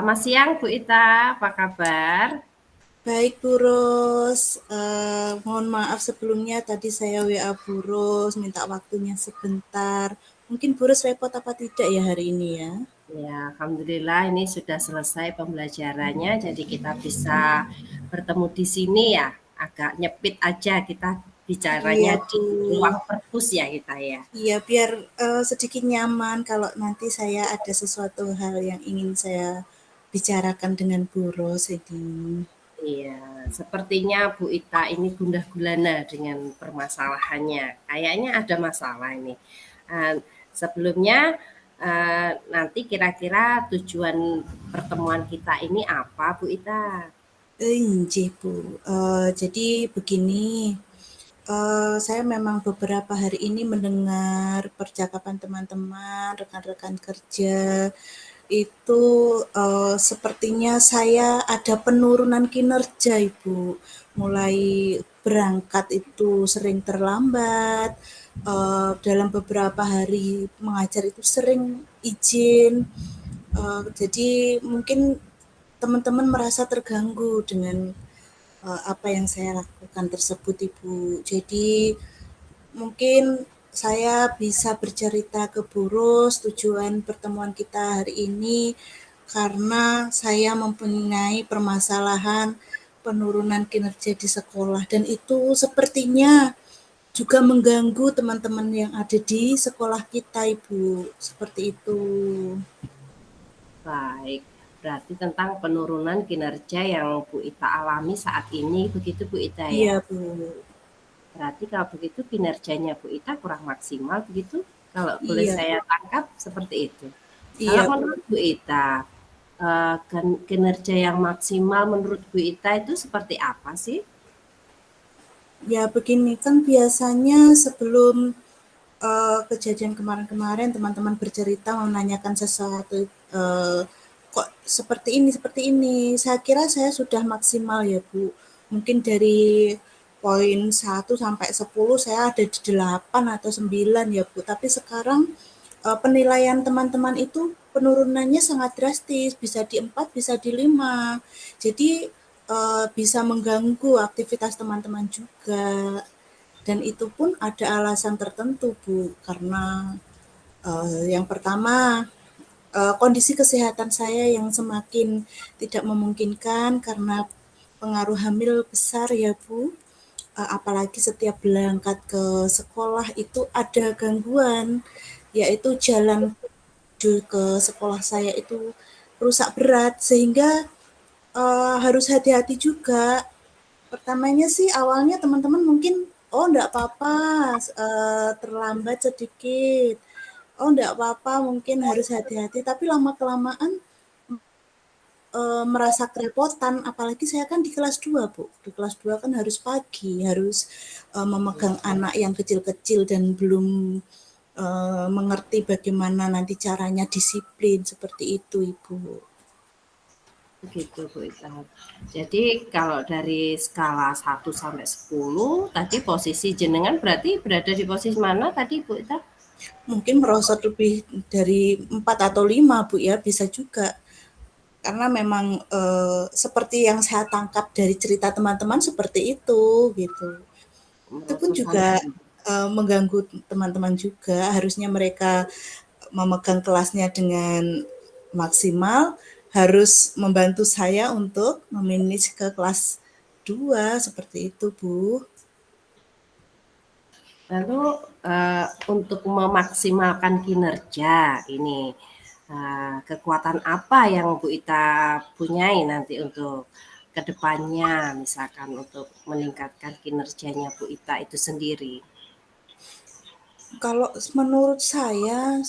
Selamat siang Bu Ita, apa kabar? Baik Bu Ros, mohon maaf sebelumnya tadi saya WA Bu Ros, minta waktunya sebentar. Mungkin Bu Ros repot apa tidak ya hari ini ya? Ya, alhamdulillah ini sudah selesai pembelajarannya, jadi kita bisa bertemu di sini ya. Agak nyepit aja kita bicaranya Iya di Bu, ruang perpus ya kita ya. iya biar sedikit nyaman kalau nanti saya ada sesuatu hal yang ingin saya bicarakan dengan Bu Ros ini. Iya, sepertinya Bu Ita ini gundah gulana dengan permasalahannya. Kayaknya ada masalah ini. Eh, Sebelumnya nanti kira-kira tujuan pertemuan kita ini apa Bu Ita? Injih Bu, jadi begini, saya memang beberapa hari ini mendengar percakapan teman-teman, rekan-rekan kerja, itu sepertinya saya ada penurunan kinerja Ibu. Mulai berangkat itu sering terlambat, dalam beberapa hari mengajar itu sering izin. Jadi mungkin teman-teman merasa terganggu dengan apa yang saya lakukan tersebut Ibu. Jadi mungkin saya bisa bercerita ke Burus tujuan pertemuan kita hari ini karena saya mempunyai permasalahan penurunan kinerja di sekolah dan itu sepertinya juga mengganggu teman-teman yang ada di sekolah kita Ibu. Seperti itu. Baik, berarti tentang penurunan kinerja yang Bu Ita alami saat ini, begitu Bu Ita ya? Iya Bu. Berarti kalau begitu kinerjanya Bu Ita kurang maksimal begitu? Kalau boleh Iya, saya tangkap seperti itu. Kalau iya Bu. menurut Bu Ita, kinerja yang maksimal menurut Bu Ita itu seperti apa sih? Ya begini kan biasanya sebelum kejadian kemarin-kemarin teman-teman bercerita menanyakan sesuatu, kok seperti ini. Saya kira saya sudah maksimal ya Bu. Mungkin dari poin 1 sampai 10 saya ada di 8 atau 9 ya Bu. Tapi sekarang penilaian teman-teman itu penurunannya sangat drastis, bisa di 4, bisa di 5. Jadi bisa mengganggu aktivitas teman-teman juga. Dan itu pun ada alasan tertentu, Bu, karena yang pertama kondisi kesehatan saya yang semakin tidak memungkinkan karena pengaruh hamil besar ya, Bu. Apalagi setiap berangkat ke sekolah itu ada gangguan, yaitu jalan ke sekolah saya itu rusak berat sehingga harus hati-hati juga. Pertamanya sih awalnya teman-teman mungkin, "Oh enggak apa-apa, terlambat sedikit. Oh enggak apa-apa, mungkin harus hati-hati." Tapi lama-kelamaan, merasa kerepotan, apalagi saya kan di kelas 2 Bu. Di kelas 2 kan harus pagi, harus, memegang anak yang kecil-kecil dan belum, mengerti bagaimana nanti caranya disiplin, seperti itu Ibu. Begitu Bu Ita. Jadi kalau dari skala 1 sampai 10, tadi posisi jenengan berarti berada di posisi mana tadi Bu Ita? Mungkin merosot lebih dari 4 atau 5 Bu ya, bisa juga. Karena memang seperti yang saya tangkap dari cerita teman-teman seperti itu gitu. Itu pun Merosot sampai juga mengganggu teman-teman juga. Harusnya mereka memegang kelasnya dengan maksimal, harus membantu saya untuk memanage ke kelas 2 seperti itu, Bu. lalu untuk memaksimalkan kinerja ini, kekuatan apa yang Bu Ita punyai nanti untuk kedepannya, misalkan untuk meningkatkan kinerjanya Bu Ita itu sendiri? Kalau menurut saya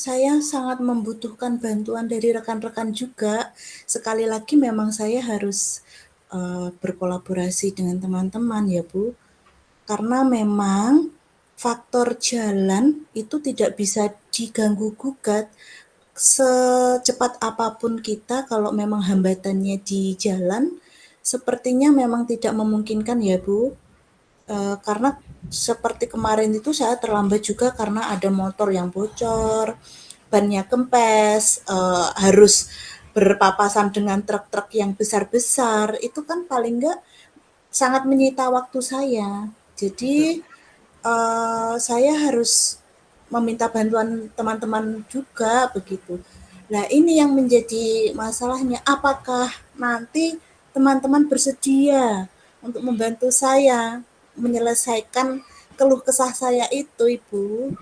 sangat membutuhkan bantuan dari rekan-rekan juga. Sekali lagi memang saya harus berkolaborasi dengan teman-teman ya Bu. Karena memang faktor jalan itu tidak bisa diganggu gugat. Secepat apapun kita kalau memang hambatannya di jalan, sepertinya memang tidak memungkinkan ya Bu. Karena seperti kemarin itu saya terlambat juga karena ada motor yang bocor, bannya kempes, harus berpapasan dengan truk-truk yang besar-besar, itu kan paling enggak sangat menyita waktu saya. betul. Jadi, saya harus meminta bantuan teman-teman juga begitu. Nah, ini yang menjadi masalahnya, apakah nanti teman-teman bersedia untuk membantu saya menyelesaikan keluh kesah saya itu, Ibu?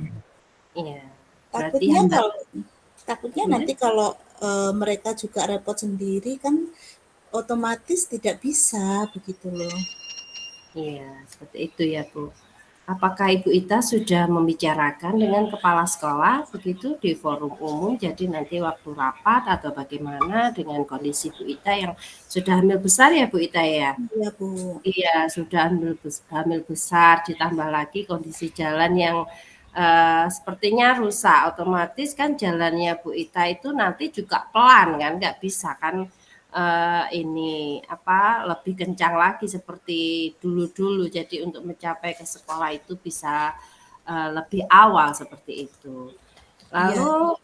Iya, berarti Takutnya hamba kalau takutnya ya? nanti kalau, mereka juga repot sendiri kan otomatis tidak bisa, begitu loh. Iya, seperti itu ya, Bu. Apakah Ibu Ita sudah membicarakan dengan kepala sekolah begitu di forum umum, jadi nanti waktu rapat atau bagaimana dengan kondisi Bu Ita yang sudah hamil besar ya, Bu Ita ya? Iya, Bu. Iya, sudah hamil besar, ditambah lagi kondisi jalan yang sepertinya rusak. Otomatis kan jalannya Bu Ita itu nanti juga pelan kan, nggak bisa kan ini apa lebih kencang lagi seperti dulu-dulu. Jadi untuk mencapai ke sekolah itu bisa lebih awal seperti itu. Iya, Lalu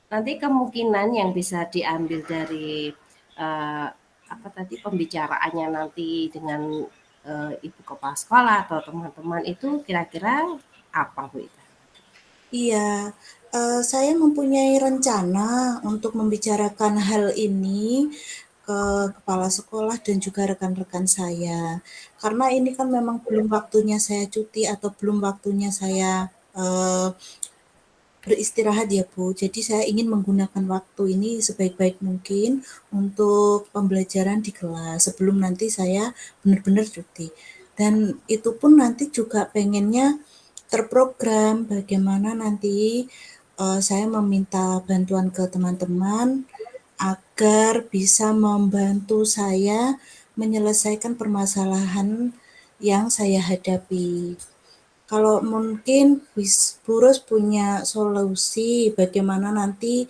nanti kemungkinan yang bisa diambil dari eh, apa tadi pembicaraannya nanti dengan ibu kepala sekolah atau teman-teman itu kira-kira apa Bu Ita? iya. Saya mempunyai rencana untuk membicarakan hal ini ke kepala sekolah dan juga rekan-rekan saya. Karena ini kan memang belum waktunya saya cuti atau belum waktunya saya eh, beristirahat ya Bu. Jadi saya ingin menggunakan waktu ini sebaik-baik mungkin untuk pembelajaran di kelas sebelum nanti saya benar-benar cuti. Dan itu pun nanti juga pengennya terprogram bagaimana nanti saya meminta bantuan ke teman-teman agar bisa membantu saya menyelesaikan permasalahan yang saya hadapi. Kalau mungkin Burus punya solusi bagaimana nanti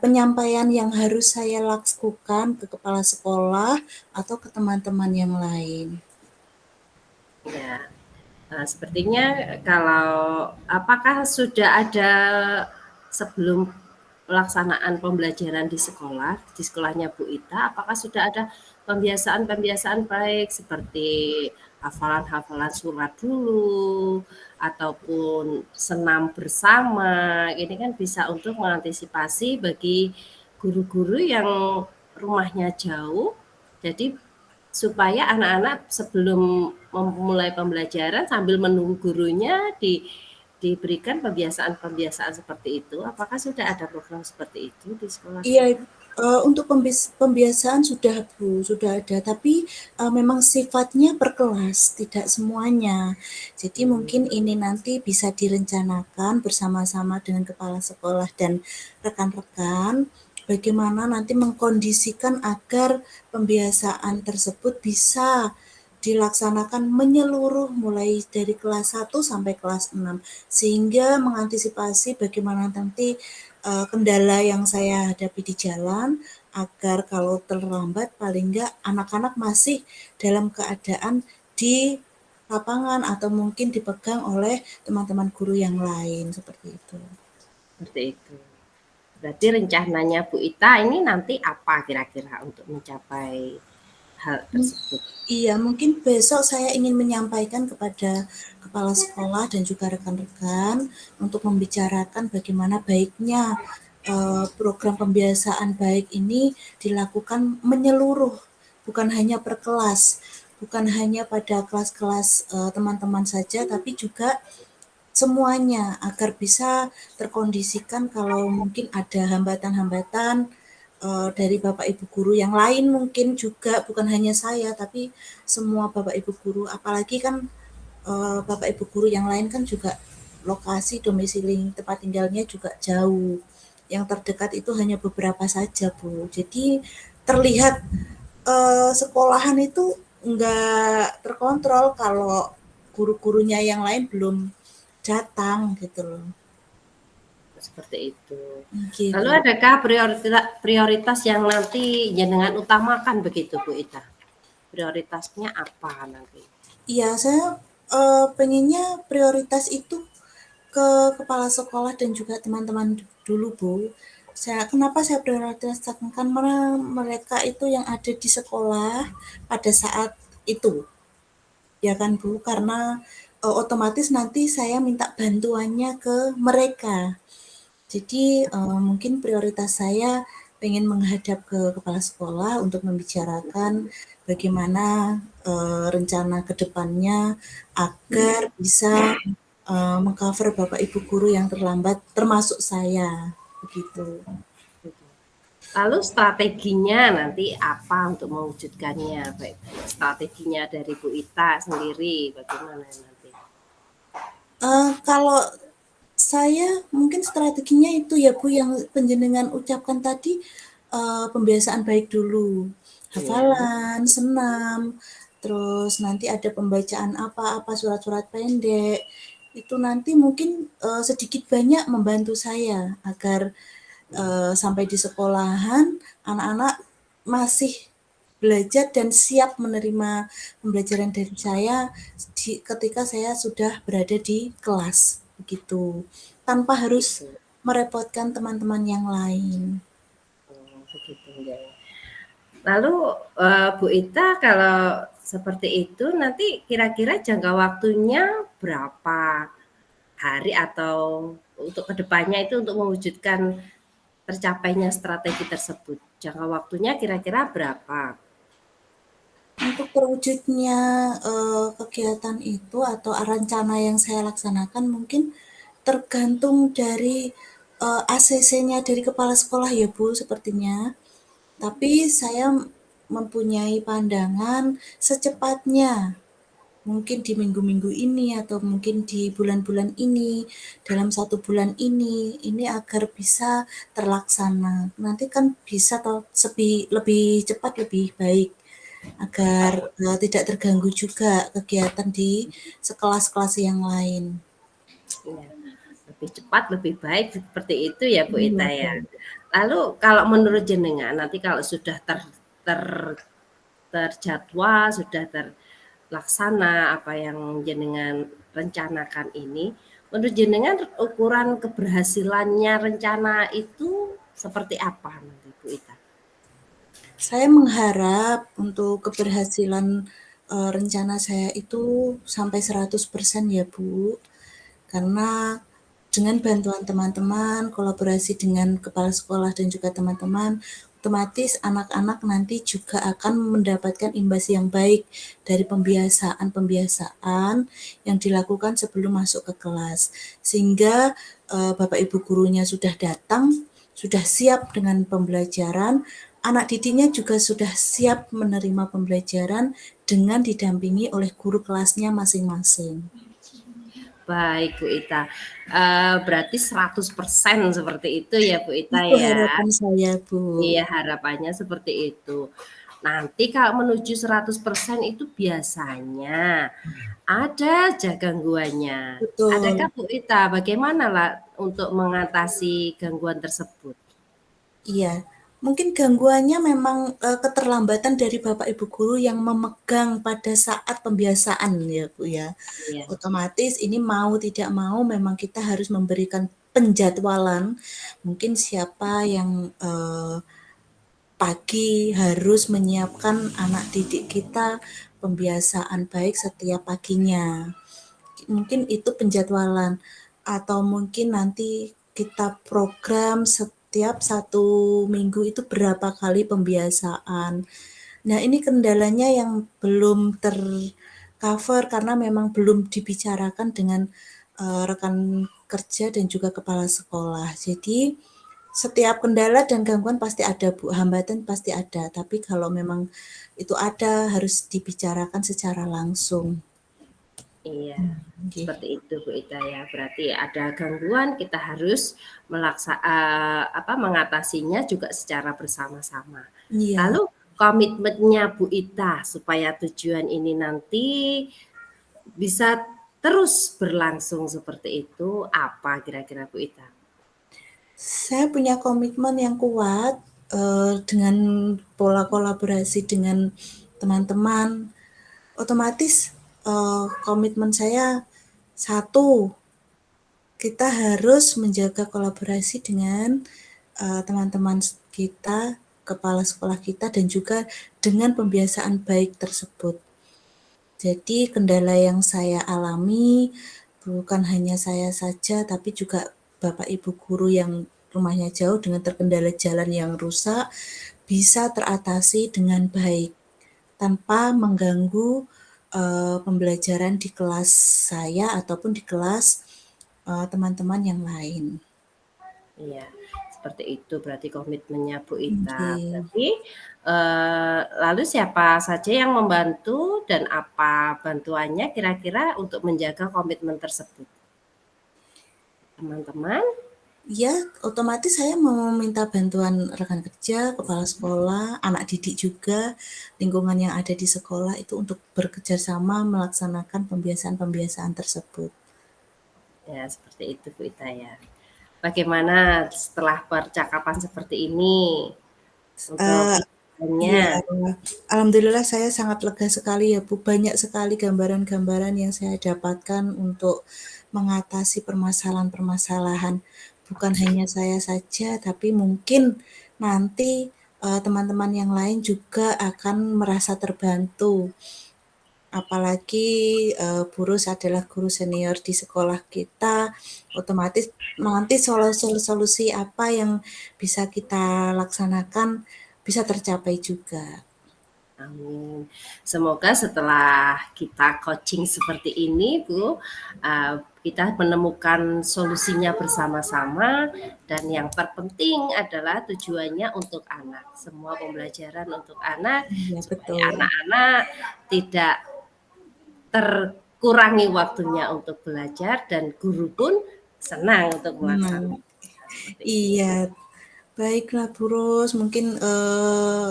penyampaian yang harus saya lakukan ke kepala sekolah atau ke teman-teman yang lain. Ya, sepertinya kalau apakah sudah ada sebelum pelaksanaan pembelajaran di sekolahnya Bu Ita, apakah sudah ada pembiasaan-pembiasaan baik seperti hafalan-hafalan surat dulu ataupun senam bersama. Ini kan bisa untuk mengantisipasi bagi guru-guru yang rumahnya jauh. Jadi supaya anak-anak sebelum memulai pembelajaran sambil menunggu gurunya diberikan pembiasaan-pembiasaan seperti itu. Apakah sudah ada program seperti itu di sekolah? Iya, untuk pembiasaan sudah Bu, sudah ada, tapi, memang sifatnya per kelas, tidak semuanya. Jadi mungkin ini nanti bisa direncanakan bersama-sama dengan kepala sekolah dan rekan-rekan, bagaimana nanti mengkondisikan agar pembiasaan tersebut bisa dilaksanakan menyeluruh mulai dari kelas 1 sampai kelas 6 sehingga mengantisipasi bagaimana nanti kendala yang saya hadapi di jalan agar kalau terlambat paling enggak anak-anak masih dalam keadaan di lapangan atau mungkin dipegang oleh teman-teman guru yang lain seperti itu. Seperti itu. Berarti rencananya Bu Ita ini nanti apa kira-kira untuk mencapai hal tersebut? Iya, mungkin besok saya ingin menyampaikan kepada kepala sekolah dan juga rekan-rekan untuk membicarakan bagaimana baiknya program pembiasaan baik ini dilakukan menyeluruh, bukan hanya per kelas, bukan hanya pada kelas-kelas teman-teman saja, tapi juga semuanya agar bisa terkondisikan kalau mungkin ada hambatan-hambatan dari Bapak Ibu guru yang lain mungkin juga bukan hanya saya tapi semua Bapak Ibu guru apalagi kan Bapak Ibu guru yang lain kan juga lokasi domisili tempat tinggalnya juga jauh. Yang terdekat itu hanya beberapa saja, Bu. Jadi terlihat sekolahan itu enggak terkontrol kalau guru-gurunya yang lain belum datang gitu loh. Seperti itu. Lalu Gitu. adakah prioritas prioritas yang nanti jenengan utamakan begitu Bu Ita? Prioritasnya apa nanti? Iya, saya pengennya prioritas itu ke kepala sekolah dan juga teman-teman dulu, Bu. Kenapa saya prioritaskan? Karena mereka itu yang ada di sekolah pada saat itu, ya kan Bu? Karena otomatis nanti saya minta bantuannya ke mereka. Jadi mungkin prioritas saya pengen menghadap ke kepala sekolah untuk membicarakan bagaimana rencana ke depannya agar bisa mengcover Bapak Ibu guru yang terlambat termasuk saya, begitu. Lalu strateginya nanti apa untuk mewujudkannya? Baik, strateginya dari Bu Ita sendiri bagaimana nanti? Kalau saya mungkin strateginya itu ya Bu yang penjenengan ucapkan tadi, pembiasaan baik dulu, Iya. hafalan, senam, terus nanti ada pembacaan apa-apa surat-surat pendek, itu nanti mungkin, sedikit banyak membantu saya agar, sampai di sekolahan anak-anak masih belajar dan siap menerima pembelajaran dari saya ketika saya sudah berada di kelas, begitu. Tanpa harus Gitu. merepotkan teman-teman yang lain. Oh, begitu ya. Lalu Bu Ita kalau seperti itu nanti kira-kira jangka waktunya berapa hari atau untuk kedepannya itu untuk mewujudkan tercapainya strategi tersebut? Jangka waktunya kira-kira berapa? Untuk terwujudnya kegiatan itu atau rencana yang saya laksanakan mungkin tergantung dari ACC-nya dari kepala sekolah ya Bu sepertinya. Tapi saya mempunyai pandangan secepatnya, mungkin di minggu-minggu ini atau mungkin di bulan-bulan ini, dalam 1 bulan ini agar bisa terlaksana. Nanti kan bisa atau lebih cepat lebih baik agar tidak terganggu juga kegiatan di sekelas-kelas yang lain. Ya, lebih cepat, lebih baik seperti itu ya Bu Iya Ita Bu. ya. Lalu kalau menurut jenengan nanti kalau sudah ter terjadwal, sudah terlaksana apa yang jenengan rencanakan ini, menurut jenengan ukuran keberhasilannya rencana itu seperti apa nanti Bu Ita? Saya mengharap untuk keberhasilan rencana saya itu sampai 100% ya Bu. Karena dengan bantuan teman-teman, kolaborasi dengan kepala sekolah dan juga teman-teman, otomatis anak-anak nanti juga akan mendapatkan imbas yang baik dari pembiasaan-pembiasaan yang dilakukan sebelum masuk ke kelas. Sehingga Bapak Ibu gurunya sudah datang, sudah siap dengan pembelajaran, anak didiknya juga sudah siap menerima pembelajaran dengan didampingi oleh guru kelasnya masing-masing. Baik Bu Ita, berarti 100% seperti itu ya Bu Ita Itu ya? harapan saya, Bu. Iya harapannya seperti itu. Nanti kalau menuju 100% itu biasanya ada aja gangguannya. Adakah Betul. Bu Ita bagaimana lah untuk mengatasi gangguan tersebut? Iya. Mungkin gangguannya memang keterlambatan dari Bapak Ibu guru yang memegang pada saat pembiasaan ya, Bu ya. Iya. Otomatis ini mau tidak mau memang kita harus memberikan penjadwalan. Mungkin siapa yang pagi harus menyiapkan anak didik kita pembiasaan baik setiap paginya. Mungkin itu penjadwalan atau mungkin nanti kita program setiap 1 minggu itu berapa kali pembiasaan. Nah ini kendalanya yang belum tercover karena memang belum dibicarakan dengan rekan kerja dan juga kepala sekolah. Jadi setiap kendala dan gangguan pasti ada Bu, hambatan pasti ada. Tapi kalau memang itu ada harus dibicarakan secara langsung. Iya, Okay. seperti itu Bu Ita ya. Berarti ada gangguan kita harus mengatasinya juga secara bersama-sama. Iya. Lalu komitmennya Bu Ita supaya tujuan ini nanti bisa terus berlangsung seperti itu apa kira-kira Bu Ita? Saya punya komitmen yang kuat dengan pola kolaborasi dengan teman-teman. Otomatis komitmen saya satu, kita harus menjaga kolaborasi dengan teman-teman kita, kepala sekolah kita, dan juga dengan pembiasaan baik tersebut. Jadi kendala yang saya alami bukan hanya saya saja, tapi juga Bapak Ibu guru yang rumahnya jauh dengan terkendala jalan yang rusak bisa teratasi dengan baik tanpa mengganggu pembelajaran di kelas saya ataupun di kelas teman-teman yang lain. Iya, seperti itu berarti komitmennya Bu Ita. Oke. Berarti, lalu siapa saja yang membantu dan apa bantuannya kira-kira untuk menjaga komitmen tersebut? Teman-teman? Ya, otomatis saya meminta bantuan rekan kerja, kepala sekolah, anak didik juga, lingkungan yang ada di sekolah itu untuk bekerja sama melaksanakan pembiasaan-pembiasaan tersebut. Ya, seperti itu Bu Ita ya. Bagaimana setelah percakapan seperti ini untuk Uh, Iya, kedepannya? alhamdulillah saya sangat lega sekali ya Bu. Banyak sekali gambaran-gambaran yang saya dapatkan untuk mengatasi permasalahan-permasalahan. Bukan hanya saya saja, tapi mungkin nanti teman-teman yang lain juga akan merasa terbantu. Apalagi Burus adalah guru senior di sekolah kita, otomatis nanti solusi-solusi apa yang bisa kita laksanakan bisa tercapai juga. Amin. Semoga setelah kita coaching seperti ini, Bu, kita menemukan solusinya bersama-sama dan yang terpenting adalah tujuannya untuk anak. Semua pembelajaran untuk anak Iya, supaya betul. anak-anak tidak terkurangi waktunya untuk belajar dan guru pun senang untuk Nah, melaksanakan seperti itu. iya, baiklah Bu Ros, mungkin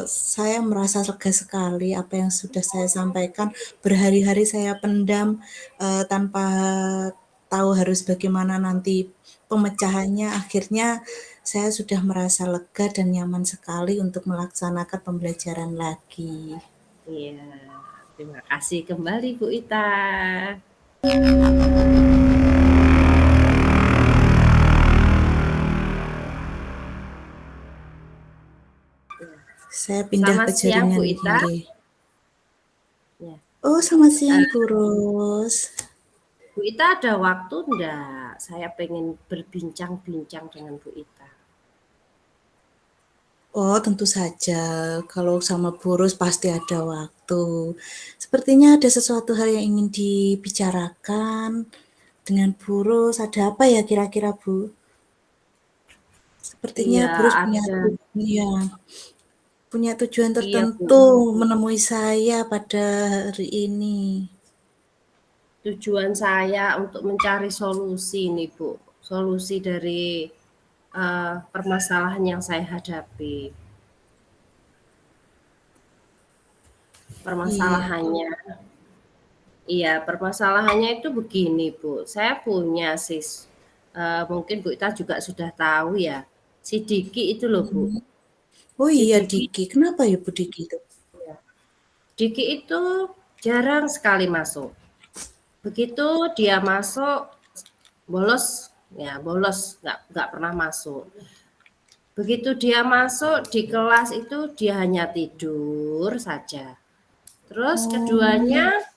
saya merasa lega sekali apa yang sudah saya sampaikan. Berhari-hari saya pendam tanpa tahu harus bagaimana nanti pemecahannya. Akhirnya saya sudah merasa lega dan nyaman sekali untuk melaksanakan pembelajaran lagi. Iya, terima kasih kembali Bu Ita. Saya pindah Selamat ke siang Bu jaringan Ita. kiri. Ya. Oh, selamat siang Bu Ros. Bu Ita ada waktu enggak? Saya pengen berbincang-bincang dengan Bu Ita. Oh, tentu saja. Kalau sama Burus pasti ada waktu. Sepertinya ada sesuatu hal yang ingin dibicarakan dengan Burus. Ada apa ya kira-kira, Bu? Sepertinya Iya, Burus punya ada. ya, punya tujuan Iya, Bu. tertentu menemui saya pada hari ini. Tujuan saya untuk mencari solusi nih, Bu. Solusi dari permasalahan yang saya hadapi. Iya. Permasalahannya, iya, permasalahannya itu begini, Bu. Saya punya mungkin Bu Ita juga sudah tahu ya, si Diki itu loh, Bu. Mhm. Oh Si iya, Diki, Diki. Kenapa ya Bu Diki itu? ya. Diki itu jarang sekali masuk. Begitu dia masuk, bolos, ya bolos, nggak pernah masuk. Begitu dia masuk di kelas itu dia hanya tidur saja. Terus keduanya Oh,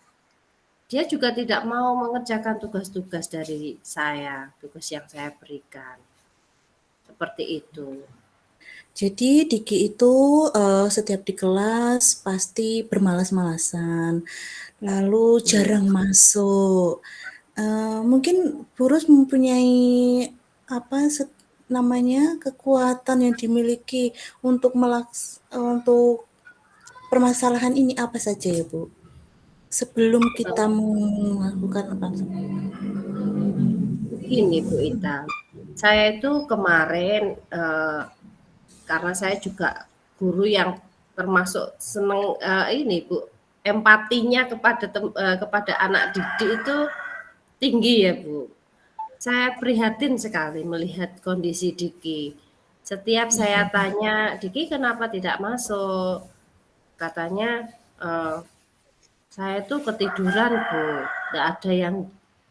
dia juga tidak mau mengerjakan tugas-tugas dari saya, tugas yang saya berikan. Seperti itu. jadi Diki itu setiap di kelas pasti bermalas-malasan, lalu Iya. jarang masuk. Mungkin Burus mempunyai apa namanya kekuatan yang dimiliki untuk untuk permasalahan ini apa saja ya Bu? Sebelum kita melakukan apa? Begini Bu Ita, saya itu kemarin karena saya juga guru yang termasuk seneng ini Bu, empatinya kepada anak didik itu tinggi ya Bu. Saya prihatin sekali melihat kondisi Diki. Setiap saya tanya, Diki kenapa tidak masuk? Katanya, eee, saya tuh ketiduran Bu, nggak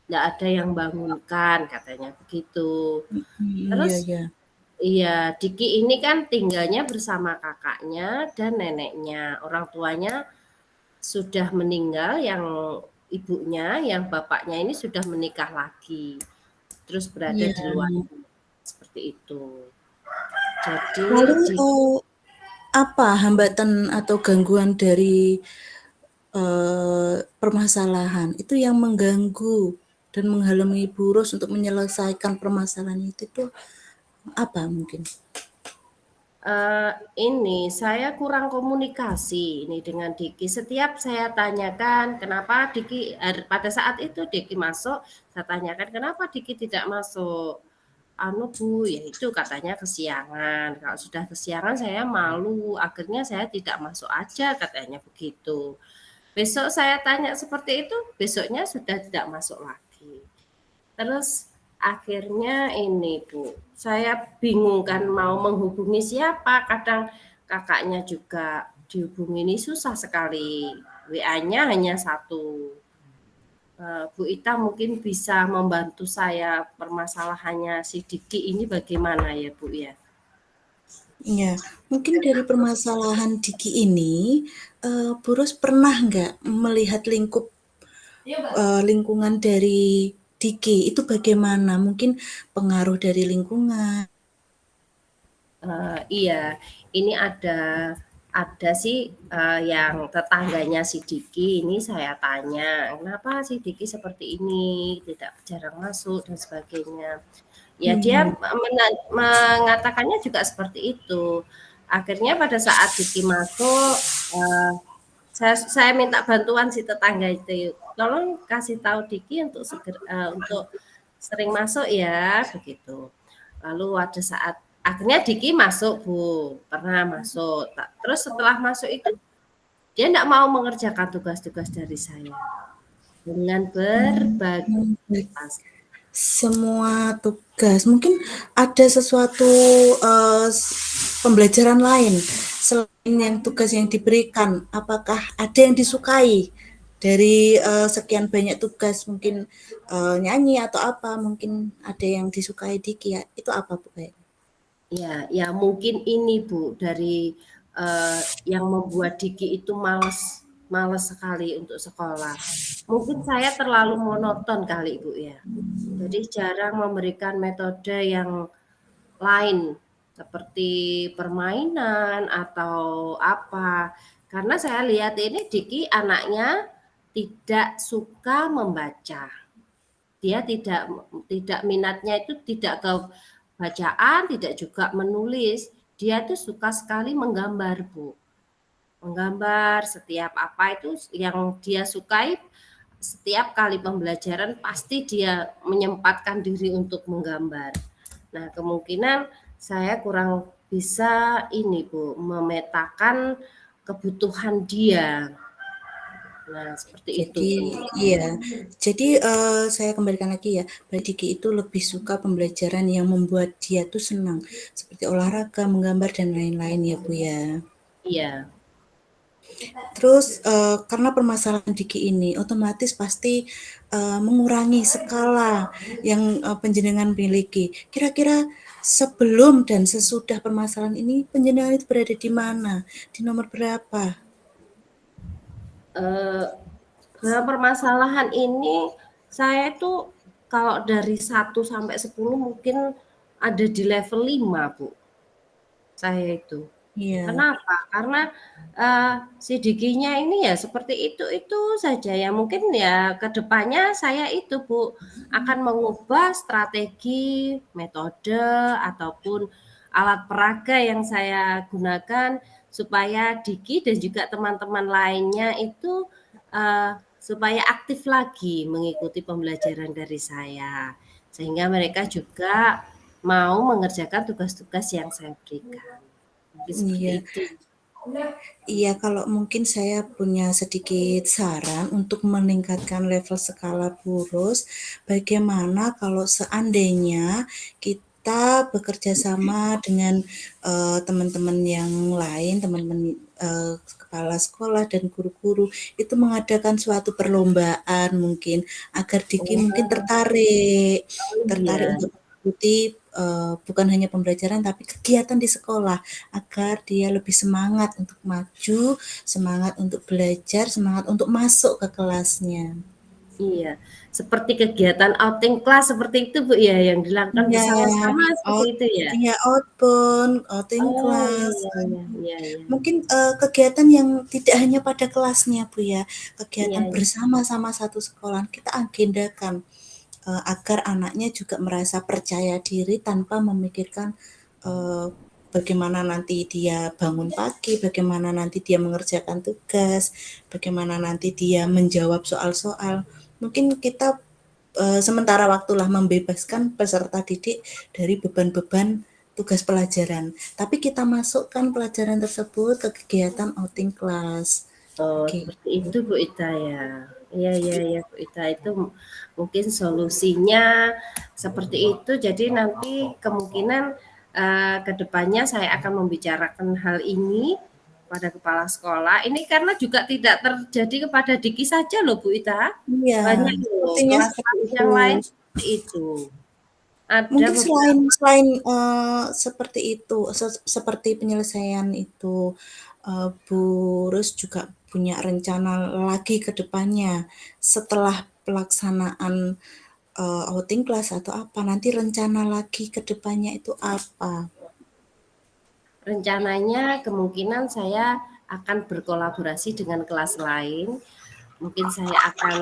ada yang bangunkan, katanya begitu. Mhm, Terus iya iya. Iya, Diki ini kan tinggalnya bersama kakaknya dan neneknya. Orang tuanya sudah meninggal, yang ibunya, yang bapaknya ini sudah menikah lagi. Terus berada Iya. di luar seperti itu. Jadi Lalu, di apa hambatan atau gangguan dari, permasalahan itu yang mengganggu dan menghalangi Bu Ros untuk menyelesaikan permasalahan itu tuh apa mungkin? Ini saya kurang komunikasi ini dengan Diki. Setiap saya tanyakan kenapa Diki pada saat itu Diki masuk, saya tanyakan kenapa Diki tidak masuk. Anu Bu, ya itu katanya kesiangan. Kalau sudah kesiangan saya malu, akhirnya saya tidak masuk aja katanya begitu. Besok saya tanya seperti itu, besoknya sudah tidak masuk lagi. Terus akhirnya ini Bu, saya bingung kan mau menghubungi siapa, kadang kakaknya juga dihubungi ini susah sekali. WA-nya hanya satu. Bu Ita mungkin bisa membantu saya permasalahannya si Diki ini bagaimana ya Bu ya? Iya, mungkin dari permasalahan Diki ini, Bu Ros pernah nggak melihat lingkungan dari Diki itu bagaimana? Mungkin pengaruh dari lingkungan. Iya, ini ada sih, yang tetangganya si Diki ini saya tanya, "Kenapa si Diki seperti ini, tidak jarang masuk dan sebagainya." Ya dia Mhm. mengatakannya juga seperti itu. Akhirnya pada saat Diki masuk, saya minta bantuan si tetangga itu, "Tolong kasih tahu Diki untuk sering masuk ya," begitu. Lalu ada saat akhirnya Diki masuk Bu, pernah masuk. Terus setelah masuk itu dia tidak mau mengerjakan tugas-tugas dari saya dengan berbagai Mmm, alasan. semua tugas, mungkin ada sesuatu, pembelajaran lain selain yang tugas yang diberikan, apakah ada yang disukai dari, sekian banyak tugas mungkin, nyanyi atau apa, mungkin ada yang disukai Diki ya, itu apa Bu kayaknya? Ya, ya mungkin ini Bu dari yang membuat Diki itu males sekali untuk sekolah. Mungkin saya terlalu monoton kali Bu ya. Jadi jarang memberikan metode yang lain seperti permainan atau apa. Karena saya lihat ini Diki anaknya tidak suka membaca. Dia tidak minatnya itu tidak ke bacaan, tidak juga menulis. Dia tuh suka sekali menggambar, Bu. Menggambar setiap apa itu yang dia sukai, setiap kali pembelajaran pasti dia menyempatkan diri untuk menggambar. Nah, kemungkinan saya kurang bisa ini, Bu, memetakan kebutuhan dia. Nah, seperti itu, Jadi Bu. iya, jadi, saya kembalikan lagi ya, berarti Diki itu lebih suka pembelajaran yang membuat dia tuh senang, seperti olahraga, menggambar, dan lain-lain ya, Bu, ya. Iya. Terus, karena permasalahan Diki ini otomatis pasti, mengurangi skala yang, panjenengan miliki. Kira-kira sebelum dan sesudah permasalahan ini panjenengan itu berada di mana? Di nomor berapa? Eh, Dalam permasalahan ini saya itu kalau dari 1 sampai 10 mungkin ada di level 5 Bu, saya itu. Iya, Kenapa? Karena, si Dikinya ini ya seperti itu saja ya, mungkin ya ke depannya saya itu Bu, akan mengubah strategi, metode, ataupun alat peraga yang saya gunakan supaya Diki dan juga teman-teman lainnya itu, supaya aktif lagi mengikuti pembelajaran dari saya. Sehingga mereka juga mau mengerjakan tugas-tugas yang saya berikan. Mungkin seperti iya. itu. Iya, kalau mungkin saya punya sedikit saran untuk meningkatkan level skala Burus, bagaimana kalau seandainya kita bekerja sama dengan, teman-teman yang lain, teman-teman, kepala sekolah dan guru-guru, itu mengadakan suatu perlombaan mungkin, agar Diki mungkin Oh, tertarik oh tertarik iya. untuk mengikuti, bukan hanya pembelajaran tapi kegiatan di sekolah agar dia lebih semangat untuk maju, semangat untuk belajar, semangat untuk masuk ke kelasnya. Iya, seperti kegiatan outing kelas seperti itu, Bu, ya, yang dilakukan Iya, bersama-sama seperti out itu ya? iya outbound, outing Oh, class, iya iya iya iya. mungkin, kegiatan yang tidak hanya pada kelasnya, Bu, ya, Iya kegiatan iya. bersama-sama satu sekolah kita agendakan, agar anaknya juga merasa percaya diri tanpa memikirkan, eee, bagaimana nanti dia bangun pagi, bagaimana nanti dia mengerjakan tugas, bagaimana nanti dia menjawab soal-soal. Mungkin kita, sementara waktulah membebaskan peserta didik dari beban-beban tugas pelajaran, tapi kita masukkan pelajaran tersebut ke kegiatan outing class, Oh, seperti gitu. itu Bu Ita ya. Iya iya iya Bu Ita, itu mungkin solusinya seperti itu. Jadi nanti kemungkinan, ke depannya saya akan membicarakan hal ini pada kepala sekolah. Ini karena juga tidak terjadi kepada Diki saja loh Bu Ita. Iya, Banyak loh sepertinya seperti kelas-kelas itu. yang lain seperti itu. Ada Mungkin selain beberapa. selain, seperti itu, seperti penyelesaian itu, Bu Rus juga punya rencana lagi ke depannya, setelah pelaksanaan, outing class atau apa, nanti rencana lagi ke depannya itu apa? Rencananya kemungkinan saya akan berkolaborasi dengan kelas lain. Mungkin saya akan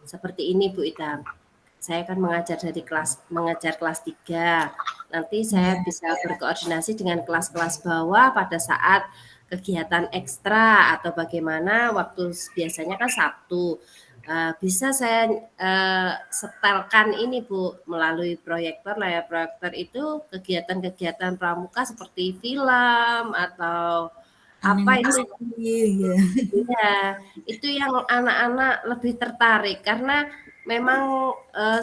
seperti ini Bu Ita. Saya akan mengajar kelas 3. Nanti saya Iya, bisa berkoordinasi dengan kelas-kelas bawah pada saat kegiatan ekstra atau bagaimana waktu biasanya kan Sabtu. Bisa saya setelkan ini Bu melalui proyektor, layar proyektor itu kegiatan-kegiatan pramuka seperti film atau apa animasi, itu. iya. Iya, itu yang anak-anak lebih tertarik karena memang,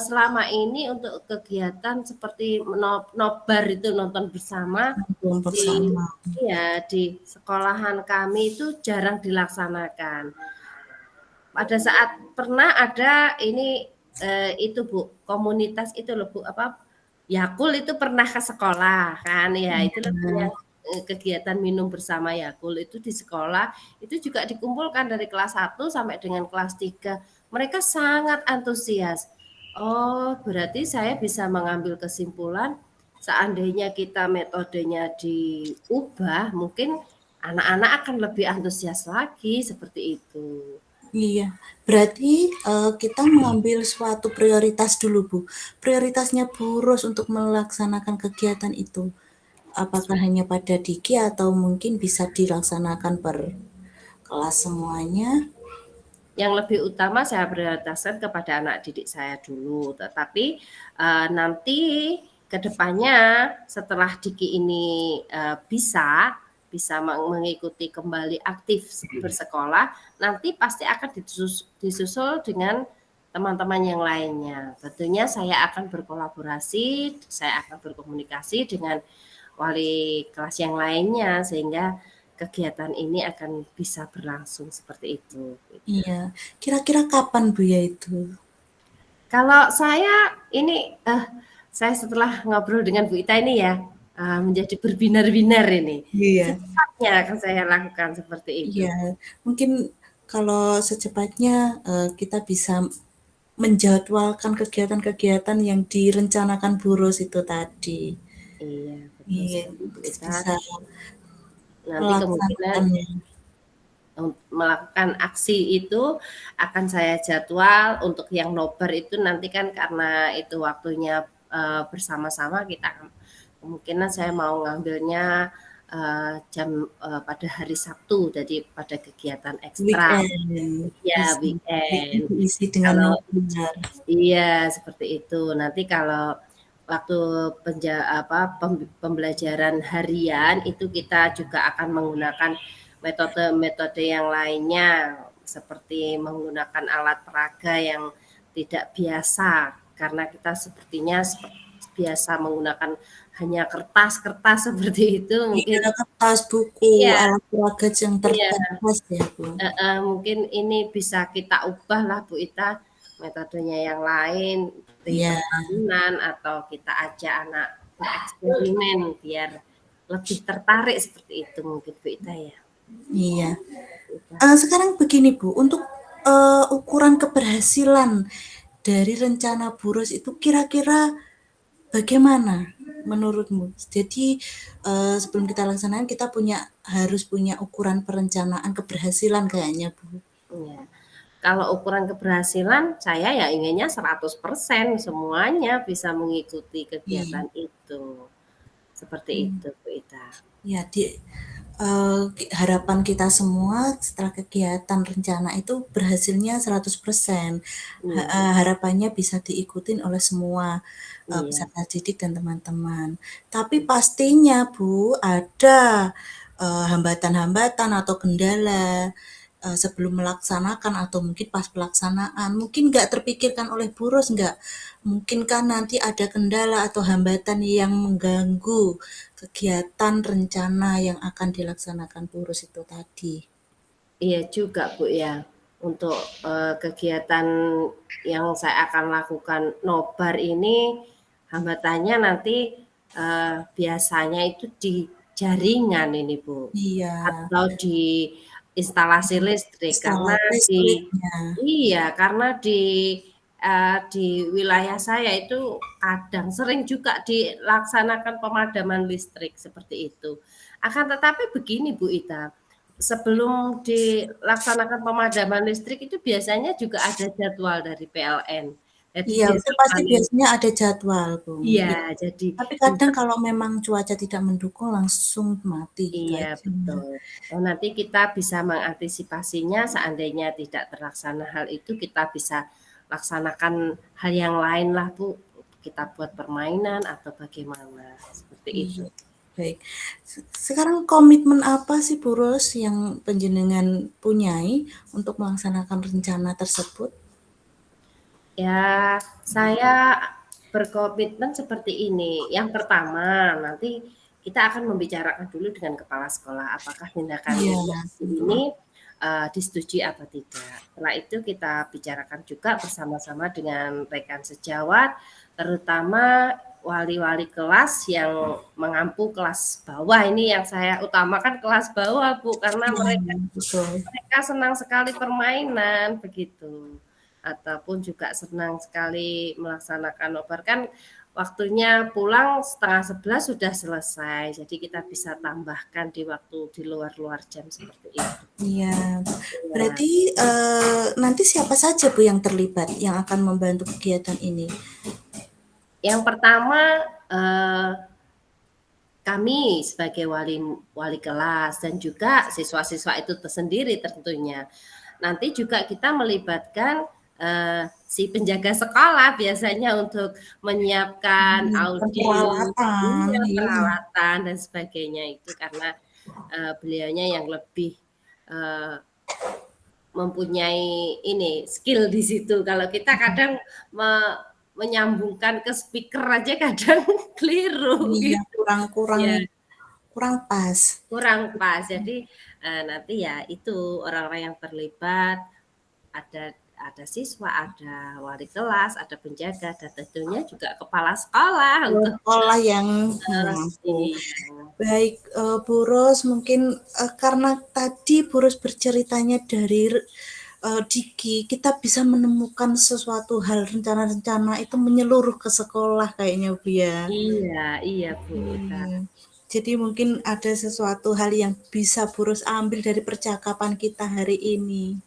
selama ini untuk kegiatan seperti nobar itu nonton bersama Nonton di bersama. iya, di sekolahan kami itu jarang dilaksanakan. Pada saat pernah ada ini, itu Bu, komunitas itu loh Bu, apa, Yakult itu pernah ke sekolah kan, ya itulah yang, Iya, kegiatan minum bersama Yakult itu di sekolah, itu juga dikumpulkan dari kelas 1 sampai dengan kelas 3. Mereka sangat antusias. Oh, berarti saya bisa mengambil kesimpulan, seandainya kita metodenya diubah, mungkin anak-anak akan lebih antusias lagi, seperti itu. iya. Berarti, kita mengambil suatu prioritas dulu, Bu. Prioritasnya Bu Ros untuk melaksanakan kegiatan itu, apakah hanya pada Diki atau mungkin bisa dilaksanakan per kelas semuanya? Yang lebih utama saya prioritaskan kepada anak didik saya dulu, tetapi, nanti ke depannya setelah Diki ini, bisa mengikuti kembali aktif bersekolah, nanti pasti akan disusul dengan teman-teman yang lainnya. Tentunya saya akan berkolaborasi, saya akan berkomunikasi dengan wali kelas yang lainnya sehingga kegiatan ini akan bisa berlangsung seperti itu, gitu. Iya. Kira-kira kapan, Bu, ya itu? Kalau saya ini, saya setelah ngobrol dengan Bu Ita ini ya, menjadi berbinar-binar ini. Iya. Secepatnya akan saya lakukan seperti itu. Iya. Mungkin kalau secepatnya, kita bisa menjadwalkan kegiatan-kegiatan yang direncanakan Bu Ros itu tadi. Iya, betul Iya, sekali Bu Ita. bisa Nanti kemungkinan melaksanakannya. melakukan aksi itu akan saya jadwal untuk yang nobar itu nanti kan karena itu waktunya, bersama-sama kita kemungkinan saya mau ngambilnya, pada hari Sabtu, jadi pada kegiatan ekstra. Weekend, Ya bisa weekend weekend. diisi dengan Kalau nobar. iya, seperti itu. Nanti kalau waktu pembelajaran harian itu kita juga akan menggunakan metode-metode yang lainnya, seperti menggunakan alat peraga yang tidak biasa, karena kita sepertinya biasa menggunakan hanya kertas-kertas seperti itu mungkin Iya, kertas, buku, iya alat peraga yang iya. terbatas ya, Bu. Mungkin ini bisa kita ubah lah Bu Ita, metodenya yang lain, seperti Iya, permainan atau kita ajak anak bereksperimen biar lebih tertarik seperti itu mungkin Bu Ita ya. Iya. Bu Ita. Sekarang begini Bu, untuk ukuran keberhasilan dari rencana Buros itu kira-kira bagaimana menurutmu? Jadi sebelum kita laksanakan kita harus punya ukuran perencanaan keberhasilan kayaknya Bu. Ya. Kalau ukuran keberhasilan saya ya inginnya 100% semuanya bisa mengikuti Iya. kegiatan itu. Seperti Hmm. itu Bu Ita. Ya, harapan kita semua setelah kegiatan rencana itu berhasilnya 100%. Iya, Harapannya bisa diikutin oleh semua iya, peserta didik dan teman-teman. Tapi pastinya Bu, ada hambatan-hambatan atau kendala sebelum melaksanakan atau mungkin pas pelaksanaan. Mungkin nggak terpikirkan oleh Buros nggak? Mungkinkah nanti ada kendala atau hambatan yang mengganggu kegiatan rencana yang akan dilaksanakan Buros itu tadi? iya juga Bu ya. Untuk kegiatan yang saya akan lakukan nobar ini hambatannya nanti biasanya itu di jaringan ini Bu, Iya, atau di instalasi listrik karena instalasi di listriknya. iya karena di wilayah saya itu kadang sering juga dilaksanakan pemadaman listrik seperti itu. Akan tetapi begini Bu Ita, sebelum dilaksanakan pemadaman listrik itu biasanya juga ada jadwal dari PLN. Jadi Iya, itu pasti dijadwalin. biasanya ada jadwal, Bu. Iya, Ya. jadi Tapi kadang kalau memang cuaca tidak mendukung langsung mati gitu iya aja. betul. Dan nanti kita bisa mengantisipasinya seandainya tidak terlaksana hal itu, kita bisa laksanakan hal yang lain lah Bu. Kita buat permainan atau bagaimana, seperti itu. Iya, baik. Sekarang komitmen apa sih Bu Ros yang panjenengan punyai untuk melaksanakan rencana tersebut? Ya, saya berkomitmen seperti ini. Yang pertama, nanti kita akan membicarakan dulu dengan kepala sekolah apakah tindakan Iya, ini disetujui atau tidak. Setelah itu kita bicarakan juga bersama-sama dengan rekan sejawat, terutama wali-wali kelas yang mengampu kelas bawah. Ini yang saya utamakan kelas bawah, Bu, karena iya, mereka betul. mereka senang sekali permainan begitu. Ataupun juga senang sekali melaksanakan nobar kan waktunya pulang 10:30 sudah selesai. Jadi kita bisa tambahkan di waktu di luar-luar jam seperti itu. Iya, Ya. berarti nanti siapa saja Bu yang terlibat yang akan membantu kegiatan ini? Yang pertama eh, kami sebagai wali wali kelas dan juga siswa-siswa itu tersendiri tentunya. Nanti juga kita melibatkan si penjaga sekolah biasanya untuk menyiapkan Menyiapkan audio, peralatan, iya, iya. peralatan dan sebagainya itu karena beliaunya yang lebih uh, mempunyai ini skill di situ. Kalau kita kadang menyambungkan ke speaker aja kadang keliru Iya, gitu. kurang kurang Ya, kurang pas. kurang pas. Jadi nanti ya itu orang-orang yang terlibat ada siswa, ada wali kelas, ada penjaga, dan tentunya juga kepala sekolah untuk Sekolah yang mampu. iya. Baik, Bu Ros, mungkin karena tadi Bu Ros berceritanya dari Diki, kita bisa menemukan sesuatu hal rencana-rencana itu menyeluruh ke sekolah kayaknya Bu ya. Iya, iya Bu Ita. Jadi mungkin ada sesuatu hal yang bisa Bu Ros ambil dari percakapan kita hari ini.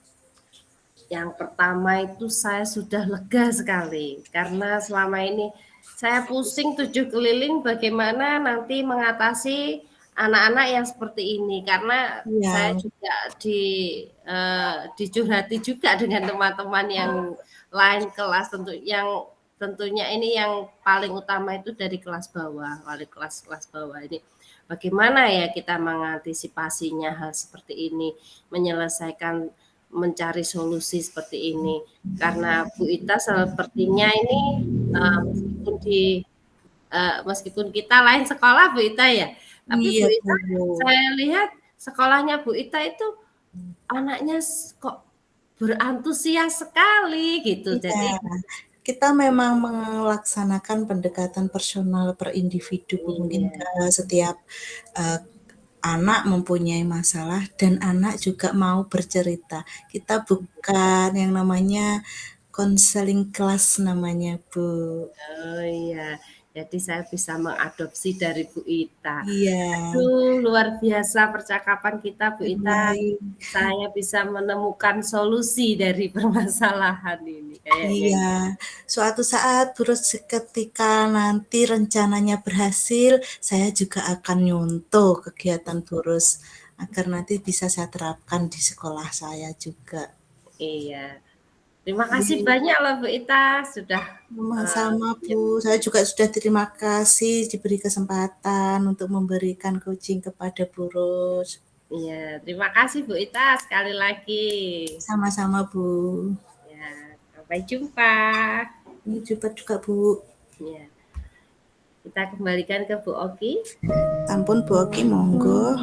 Yang pertama itu saya sudah lega sekali karena selama ini saya pusing 7 keliling bagaimana nanti mengatasi anak-anak yang seperti ini karena saya Iya, juga dicurhati juga dengan teman-teman yang lain kelas tentunya ini yang paling utama itu dari kelas bawah, wali kelas bawah ini. Bagaimana ya kita mengantisipasinya hal seperti ini, menyelesaikan mencari solusi seperti ini. Karena Bu Ita sepertinya ini meskipun kita lain sekolah Bu Ita ya, tapi Bu iya Ita Bu. saya lihat sekolahnya Bu Ita itu anaknya kok berantusias sekali gitu. Iya, Jadi kita memang melaksanakan pendekatan personal per individu, Bu. Mungkin Iya. setiap anak mempunyai masalah dan anak juga mau bercerita. Kita bukan yang namanya konseling kelas namanya, Bu. Oh iya, jadi saya bisa mengadopsi dari Bu Ita. Iya, Aduh, luar biasa percakapan kita, Bu Ita. baik. Saya bisa menemukan solusi dari permasalahan ini kayaknya. Iya, suatu saat terus ketika nanti rencananya berhasil, saya juga akan nyontoh kegiatan Burus agar nanti bisa saya terapkan di sekolah saya juga. Iya. Terima kasih Iya, banyak loh Bu Ita sudah sama-sama Bu. Saya juga sudah terima kasih diberi kesempatan untuk memberikan coaching kepada Burus. iya, terima kasih Bu Ita sekali lagi. Sama-sama Bu. Ya, sampai jumpa. Ini juga juga Bu. Ya, kita kembalikan ke Bu Oki. Ampun Bu Oki, monggo.